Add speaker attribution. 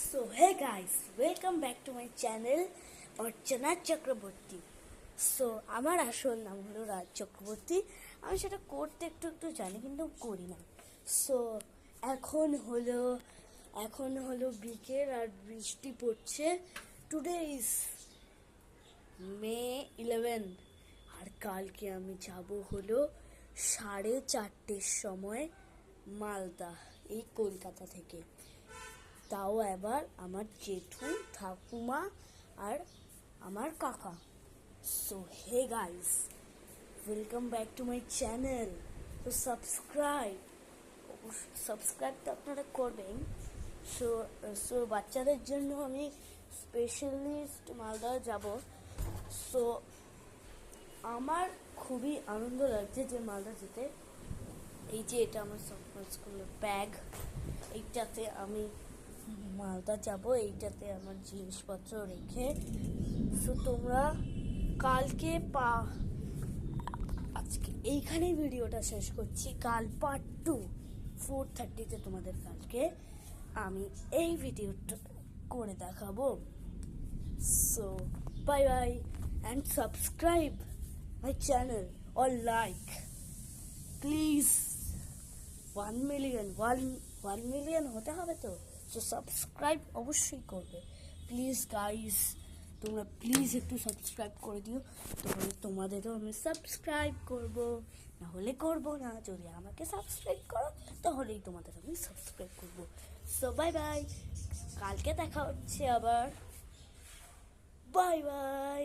Speaker 1: So hey guys, welcome back to my channel Archana Chakraborty. So আমার আসল নাম হলো রাজ চক্রবর্তী। আমি সেটা করতে একটু জানি কিন্তু করি না। সো এখন হলো বিকেল আর বৃষ্টি পড়ছে। টুডে ইজ মে 11 আর কালকে আমি যাব হলো 4:30টার সময় মালদা, এই কলকাতা থেকে। তাও এবার আমার জেঠু, ঠাকুমা আর আমার কাকা। So hey guys, welcome back to my channel. তো সাবস্ক্রাইব তো আপনারা করবেন। সো বাচ্চাদের জন্য আমি স্পেশালিস্ট মালদা যাব। সো আমার খুবই আনন্দ লাগছে যে মালদা যেতে। এই যে এটা আমার স্কুলের ব্যাগ, এইটাতে আমি মালদা যাব, এইটাতে আমার জিনিসপত্র রেখে। সো তোমরা কালকে আজকে এইখানেই ভিডিওটা শেষ করছি। কাল পার্ট 2 4:30-তে তোমাদের কালকে আমি এই ভিডিওটা করে দেখাবো। So bye bye and subscribe my channel or like please. 1 million হতে হবে তো। সো সাবস্ক্রাইব অবশ্যই করবে প্লিজ গাইস। তোমরা প্লিজ একটু সাবস্ক্রাইব করে দিও, তাহলে তোমাদেরও আমি সাবস্ক্রাইব করব, না হলে করবো না। যদি আমাকে সাবস্ক্রাইব করো তাহলেই তোমাদের আমি সাবস্ক্রাইব করব। সো বাই বাই, কালকে দেখা হচ্ছে আবার। Bye bye.